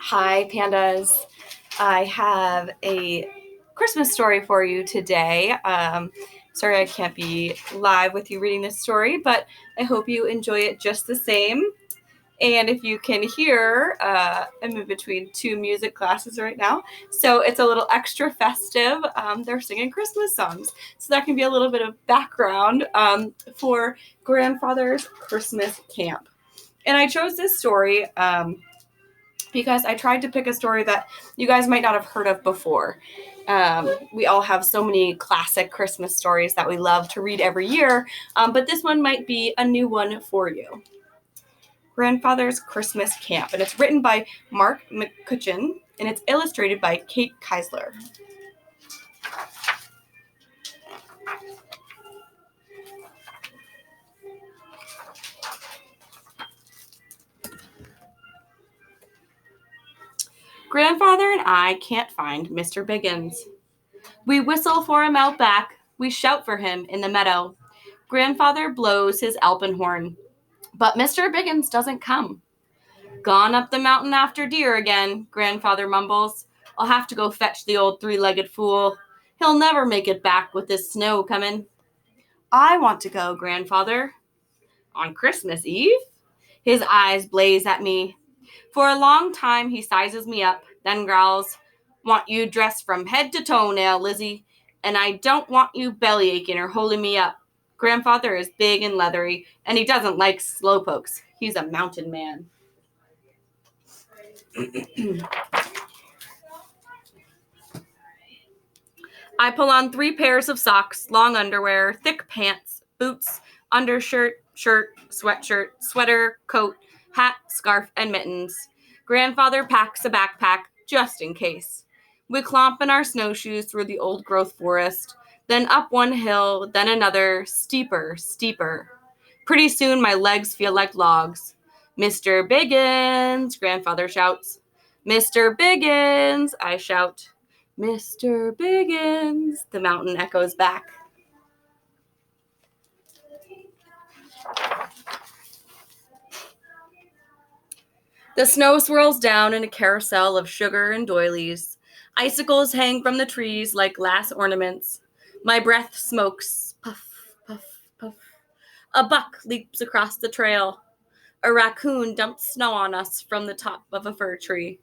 Hi, pandas. I have a Christmas story for you today. Sorry I can't be live with you reading this story, but I hope you enjoy it just the same. And if you can hear, I'm in between two music classes right now, so it's a little extra festive. They're singing Christmas songs, so that can be a little bit of background for Grandfather's Christmas Camp. And I chose this story because I tried to pick a story that you guys might not have heard of before. We all have so many classic Christmas stories that we love to read every year, but this one might be a new one for you. Grandfather's Christmas Camp, and it's written by Mark McCutcheon, and it's illustrated by Kate Keisler. Grandfather and I can't find Mr. Biggins. We whistle for him out back, we shout for him in the meadow. Grandfather blows his alpenhorn, but Mr. Biggins doesn't come. Gone up the mountain after deer again, Grandfather mumbles. I'll have to go fetch the old three-legged fool. He'll never make it back with this snow coming. I want to go, Grandfather. On Christmas Eve? His eyes blaze at me. For a long time he sizes me up, then growls, Want you dressed from head to toe now, Lizzie, and I don't want you belly aching or holding me up. Grandfather is big and leathery, and he doesn't like slowpokes. He's a mountain man. I pull on 3 pairs of socks, long underwear, thick pants, boots, undershirt, shirt, sweatshirt, sweater, coat, hat, scarf, and mittens. Grandfather packs a backpack just in case. We clomp in our snowshoes through the old-growth forest, then up one hill, then another, steeper, steeper. Pretty soon my legs feel like logs. Mr. Biggins, Grandfather shouts. Mr. Biggins, I shout. Mr. Biggins, the mountain echoes back. The snow swirls down in a carousel of sugar and doilies. Icicles hang from the trees like glass ornaments. My breath smokes. Puff, puff, puff. A buck leaps across the trail. A raccoon dumps snow on us from the top of a fir tree.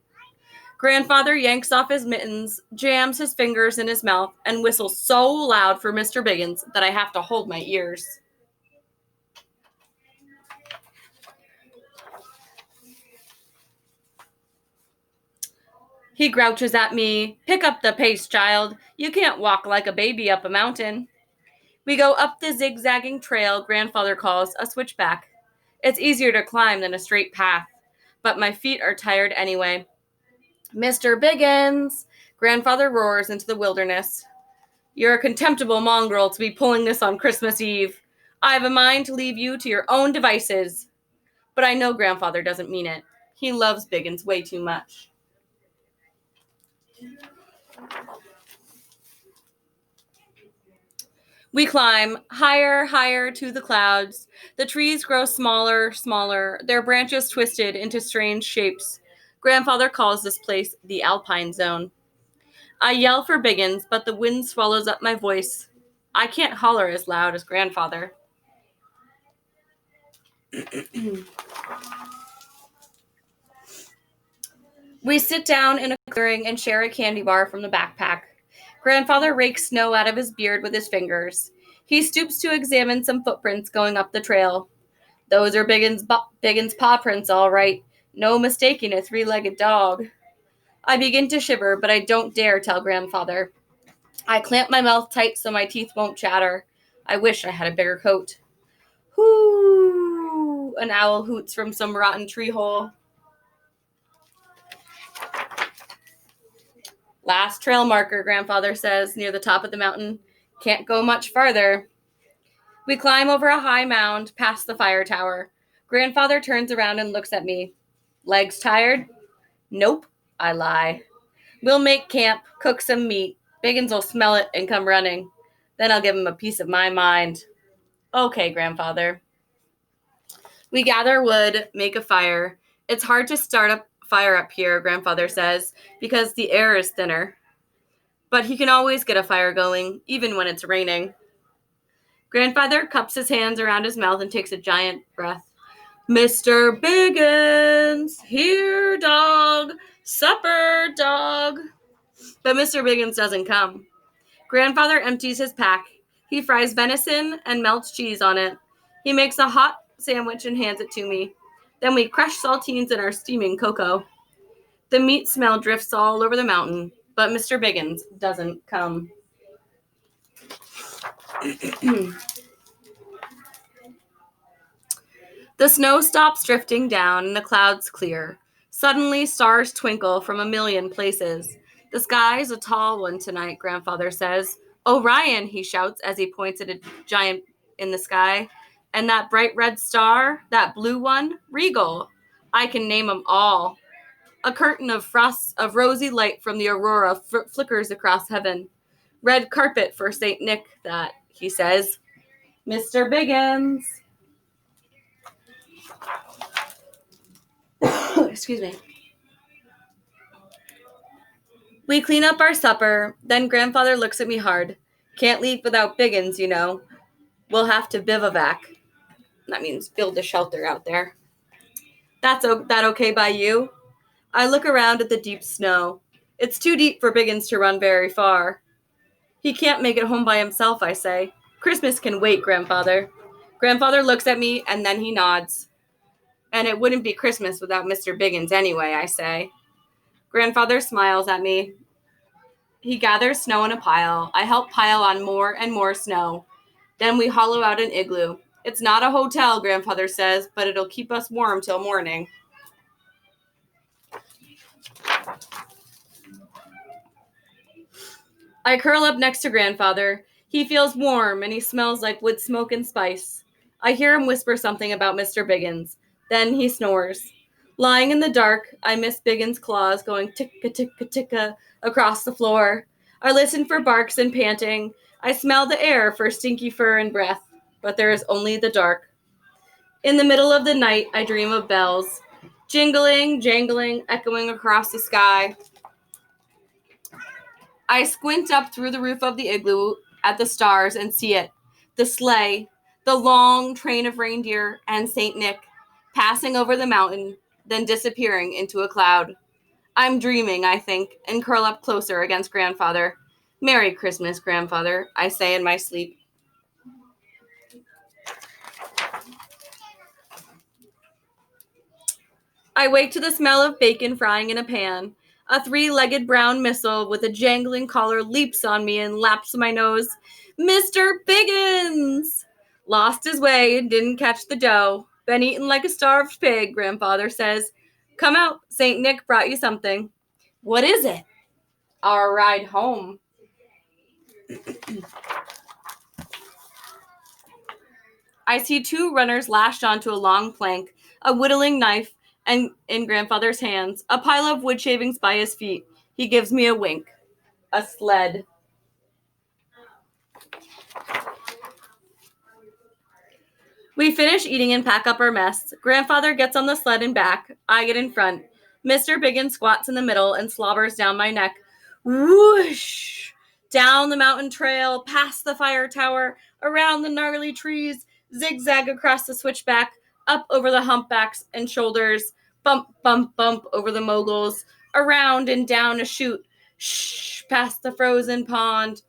Grandfather yanks off his mittens, jams his fingers in his mouth, and whistles so loud for Mr. Biggins that I have to hold my ears. He grouches at me. Pick up the pace, child. You can't walk like a baby up a mountain. We go up the zigzagging trail Grandfather calls a switchback. It's easier to climb than a straight path, but my feet are tired anyway. Mr. Biggins, Grandfather roars into the wilderness. You're a contemptible mongrel to be pulling this on Christmas Eve. I have a mind to leave you to your own devices. But I know Grandfather doesn't mean it. He loves Biggins way too much. We climb higher, higher to the clouds. The trees grow smaller, smaller, their branches twisted into strange shapes. Grandfather calls this place the Alpine Zone. I yell for Biggins, but the wind swallows up my voice. I can't holler as loud as Grandfather. We sit down in a clearing and share a candy bar from the backpack. Grandfather rakes snow out of his beard with his fingers. He stoops to examine some footprints going up the trail. Those are Biggins' paw prints, all right. No mistaking a 3-legged dog. I begin to shiver, but I don't dare tell Grandfather. I clamp my mouth tight so my teeth won't chatter. I wish I had a bigger coat. Hoo! An owl hoots from some rotten tree hole. Last trail marker, Grandfather says, near the top of the mountain. Can't go much farther. We climb over a high mound, past the fire tower. Grandfather turns around and looks at me. Legs tired? Nope, I lie. We'll make camp, cook some meat. Biggins will smell it and come running. Then I'll give him a piece of my mind. Okay, Grandfather. We gather wood, make a fire. It's hard to start a fire up here, Grandfather says, because the air is thinner. But he can always get a fire going, even when it's raining. Grandfather cups his hands around his mouth and takes a giant breath. Mr. Biggins, here, dog, supper, dog. But Mr. Biggins doesn't come. Grandfather empties his pack. He fries venison and melts cheese on it. He makes a hot sandwich and hands it to me. Then we crush saltines in our steaming cocoa. The meat smell drifts all over the mountain, but Mr. Biggins doesn't come. The snow stops drifting down and the clouds clear. Suddenly, stars twinkle from a million places. The sky's a tall one tonight, Grandfather says. Orion, he shouts as he points at a giant in the sky. And that bright red star, that blue one, Regal. I can name 'em all. A curtain of rosy light from the aurora flickers across heaven. Red carpet for St. Nick, that, he says. Mr. Biggins. Excuse me. We clean up our supper, then Grandfather looks at me hard. Can't leave without Biggins, you know. We'll have to bivouac. That means build a shelter out there. That okay by you? I look around at the deep snow. It's too deep for Biggins to run very far. He can't make it home by himself, I say. Christmas can wait, Grandfather. Grandfather looks at me and then he nods. And it wouldn't be Christmas without Mr. Biggins anyway, I say. Grandfather smiles at me. He gathers snow in a pile. I help pile on more and more snow. Then we hollow out an igloo. It's not a hotel, Grandfather says, but it'll keep us warm till morning. I curl up next to Grandfather. He feels warm and he smells like wood smoke and spice. I hear him whisper something about Mr. Biggins. Then he snores. Lying in the dark, I miss Biggins' claws going ticka-ticka-ticka across the floor. I listen for barks and panting. I smell the air for stinky fur and breath, but there is only the dark. In the middle of the night, I dream of bells, jingling, jangling, echoing across the sky. I squint up through the roof of the igloo at the stars and see it. The sleigh, the long train of reindeer, and St. Nick, passing over the mountain, then disappearing into a cloud. I'm dreaming, I think, and curl up closer against Grandfather. Merry Christmas, Grandfather, I say in my sleep. I wake to the smell of bacon frying in a pan. A three-legged brown missile with a jangling collar leaps on me and laps my nose. Mr. Biggins! Lost his way and didn't catch the dough. Been eaten like a starved pig, Grandfather says. Come out, St. Nick brought you something. What is it? Our ride home. I see two runners lashed onto a long plank, a whittling knife, and in Grandfather's hands, a pile of wood shavings by his feet. He gives me a wink. A sled. We finish eating and pack up our mess. Grandfather gets on the sled and back. I get in front. Mr. Biggins squats in the middle and slobbers down my neck. Whoosh! Down the mountain trail, past the fire tower, around the gnarly trees, zigzag across the switchback, up over the humpbacks and shoulders, bump, bump, bump over the moguls, around and down a chute, shh, past the frozen pond,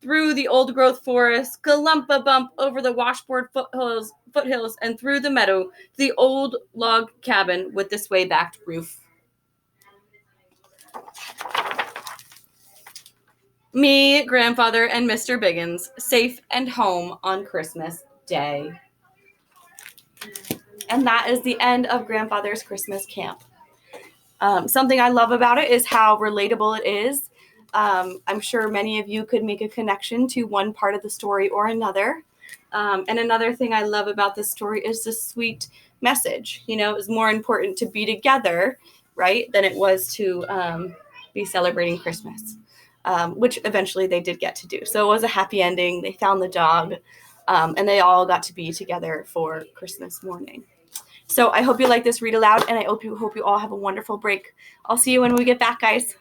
through the old-growth forest, galumpa bump over the washboard foothills, and through the meadow to the old log cabin with the sway-backed roof. Me, Grandfather, and Mr. Biggins, safe and home on Christmas Day. And that is the end of Grandfather's Christmas Camp. Something I love about it is how relatable it is. I'm sure many of you could make a connection to one part of the story or another. And another thing I love about this story is the sweet message. You know, it was more important to be together, right, than it was to be celebrating Christmas, which eventually they did get to do. So it was a happy ending. They found the dog, and they all got to be together for Christmas morning. So I hope you like this read aloud, and I hope you all have a wonderful break. I'll see you when we get back, guys.